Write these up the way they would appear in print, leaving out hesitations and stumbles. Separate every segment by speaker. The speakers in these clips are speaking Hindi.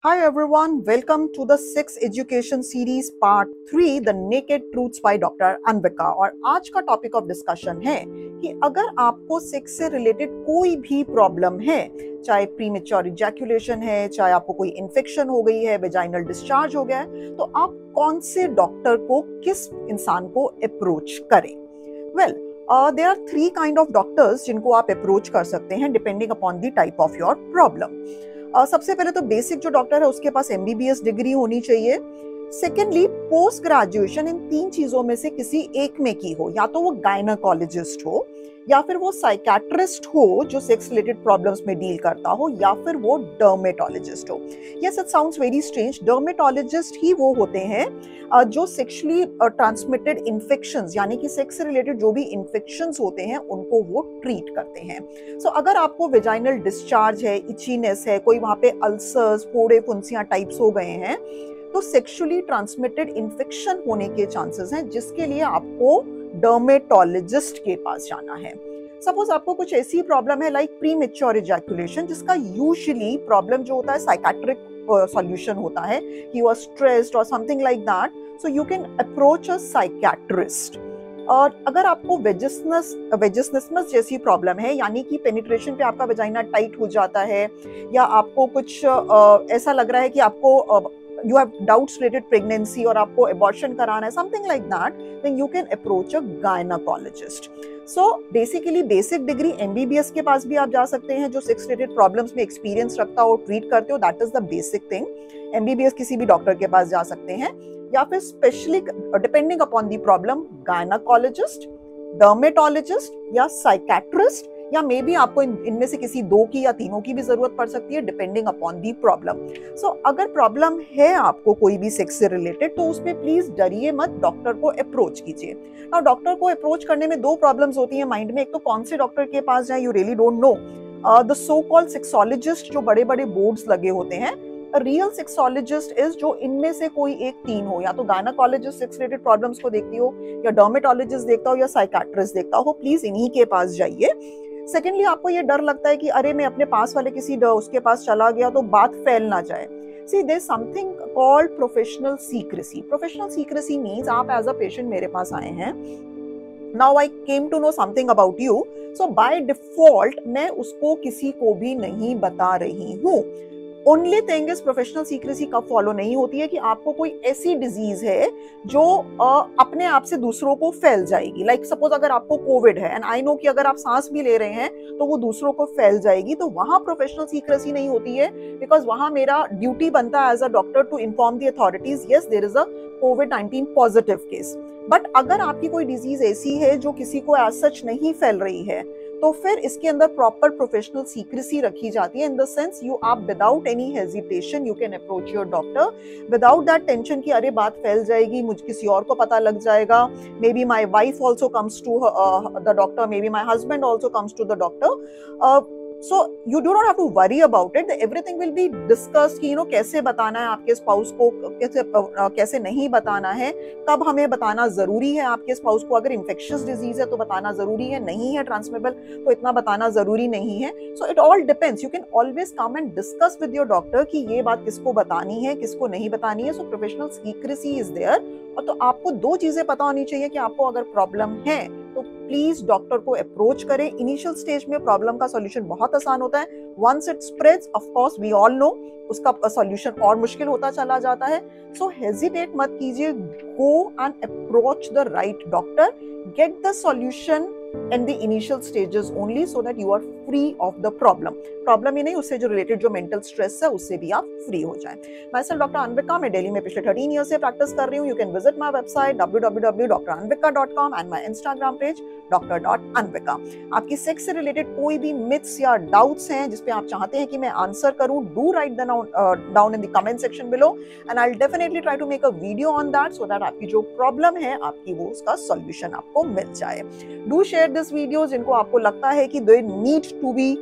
Speaker 1: Hi everyone, welcome to the Sex Education Series Part 3, The Naked Truths by Dr. Anvika। और आज का टॉपिक ऑफ डिस्कशन है कि अगर आपको सेक्स से रिलेटेड कोई भी प्रॉब्लम है, चाहे प्रीमेच्योर इजैकुलेशन है, चाहे आपको कोई इन्फेक्शन हो गई है, वेजाइनल डिस्चार्ज हो गया है, तो आप कौन से डॉक्टर को, किस इंसान को अप्रोच करें? Well, there are 3 kind of doctors जिनको आप अप्रोच कर सकते हैं depending upon the type of your problem. सबसे पहले तो बेसिक जो डॉक्टर है उसके पास एमबीबीएस डिग्री होनी चाहिए। सेकेंडली, पोस्ट ग्रेजुएशन इन 3 चीजों में से किसी एक में की हो, या तो वो गायनाकोलॉजिस्ट हो, या फिर वो साइकेट्रिस्ट हो जो सेक्स रिलेटेड प्रॉब्लम्स में डील करता हो, या फिर वो डर्मेटोलॉजिस्ट हो। Yes, it sounds very strange, dermatologist ही वो होते हैं जो सेक्सुअली ट्रांसमिटेड इन्फेक्शंस यानी कि सेक्स से रिलेटेड जो भी इन्फेक्शंस होते हैं उनको वो ट्रीट करते हैं। सो अगर आपको वेजाइनल डिस्चार्ज है, इचीनेस है, कोई वहां पे अल्सर्स, फोड़े फुंसियां टाइप्स हो गए हैं, तो सेक्सुअली ट्रांसमिटेड इन्फेक्शन होने के चांसेस हैं, जिसके लिए आपको डर्मेटोलॉजिस्ट के पास जाना है। सपोज आपको कुछ ऐसी प्रॉब्लम है लाइक प्रीमेच्योर इजैकुलेशन, जिसका यूजुअली प्रॉब्लम जो होता है साइकेट्रिक सॉल्यूशन होता है कि यू आर स्ट्रेस्ड और something like that, so you can approach a psychiatrist. और अगर आपको वेजिसनस जैसी प्रॉब्लम है, यानी कि पेनिट्रेशन पे आपका वेजाइना टाइट हो जाता है, या आपको कुछ ऐसा लग रहा है कि आपको you have doubts related pregnancy और आपको abortion कराना है, something like that, then you can approach a gynecologist. So basically basic degree MBBS के पास भी आप जा सकते हैं, जो sex related problems में experience रखता हो, treat करते हो, that is the basic thing. MBBS किसी भी डॉक्टर के पास जा सकते हैं, या फिर specially depending upon the problem gynecologist, dermatologist या psychiatrist, या मे बी आपको इनमें से किसी 2 की या तीनों की भी जरूरत पड़ सकती है डिपेंडिंग अपॉन दी प्रॉब्लम। सो अगर प्रॉब्लम है आपको कोई भी सेक्स से रिलेटेड, तो उसमें प्लीज डरिए मत, डॉक्टर को अप्रोच कीजिए। नाउ डॉक्टर को अप्रोच करने में 2 प्रॉब्लम्स होती हैं माइंड में। एक तो कौन से डॉक्टर के पास जाए, you really don't know. The so called sexologist, जो बड़े बड़े बोर्ड्स लगे होते हैं, रियल सेक्सोलॉजिस्ट इज जो इनमें से कोई एक 3 हो, या तो गायनाकोलॉजिस्ट सेक्स रिलेटेड प्रॉब्लम्स को देखती हो, या डर्मेटोलॉजिस्ट देखता हो, या साइकेट्रिस्ट देखता हो, प्लीज इन्हीं के पास जाइए। सेकेंडली, आपको ये डर लगता है कि अरे मैं अपने पास वाले किसी उसके पास चला गया तो बात फैल ना जाए। See, there's something called professional secrecy. Professional secrecy means आप as a patient मेरे पास आए हैं, now I came to know something about you, so by default मैं उसको किसी को भी नहीं बता रही हूँ। Only thing is professional secrecy कब फॉलो नहीं होती है कि आपको कोई ऐसी डिजीज है जो अपने आप से दूसरों को फैल जाएगी। लाइक सपोज अगर आपको कोविड है एंड आई नो कि अगर आप सांस भी ले रहे हैं तो वो दूसरों को फैल जाएगी, तो वहां प्रोफेशनल सीक्रेसी नहीं होती है, बिकॉज वहां मेरा ड्यूटी बनता है as a doctor to inform the authorities, yes there is a कोविड-19 पॉजिटिव केस। बट अगर आपकी कोई डिजीज ऐसी है जो किसी को एज सच नहीं फैल रही है, तो फिर इसके अंदर प्रॉपर प्रोफेशनल सीक्रेसी रखी जाती है, इन द सेंस यू आप without any hesitation you can approach your doctor without that tension कि अरे बात फैल जाएगी, मुझे किसी और को पता लग जाएगा, maybe my wife also comes to the doctor, maybe my husband also comes to the doctor. So you do not have to worry about it. Everything will be discussed कि कैसे बताना है आपके स्पाउस को, कैसे नहीं बताना है, कब हमें बताना जरूरी है आपके स्पाउस को। अगर इन्फेक्शियस डिजीज है तो बताना जरूरी है, नहीं है ट्रांसमिटेबल तो इतना बताना जरूरी नहीं है। So it all depends, you can always come and discuss with your doctor कि ये बात किसको बतानी है, किसको नहीं बतानी है। So professional secrecy is there. और तो आपको 2 चीजें पता होनी चाहिए कि आपको अगर प्रॉब्लम है तो प्लीज डॉक्टर को अप्रोच करें। इनिशियल स्टेज में प्रॉब्लम का सॉल्यूशन बहुत आसान होता है, once it spreads of course we all know उसका सॉल्यूशन और मुश्किल होता चला जाता है। सो हेजिटेट मत कीजिए, go and approach the right doctor, get the solution in the initial stages only so that you are free of the problem ही नहीं, उससे जो रिलेटेड जो मेंटल स्ट्रेस है उससे भी आप फ्री हो जाएं। मैं सेल्फ डॉक्टर अनविका, मैं दिल्ली में पिछले 13 ईयर से प्रैक्टिस कर रही हूँ। You can visit my website www.dranvika.com and my Instagram page dr.anvika। आपकी सेक्स से रिलेटेड कोई भी मिथ्स या डाउट्स हैं जिसपे आप चाहते हैं कि मैं आंसर करूं, do write down in the comment section below and I will definitely try to make a video on that so that आपकी जो प्रॉब्लम है आपकी वो उसका सॉल्यूशन आपको मिल जाए। डू शेयर दिस वीडियो जिनको आपको लगता है कि they need to be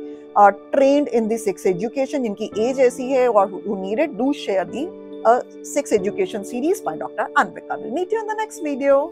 Speaker 1: trained in the sex education, जिनकी एज ऐसी है और who need it, do share the sex education series by Dr. Anvika. We'll meet you in the next video.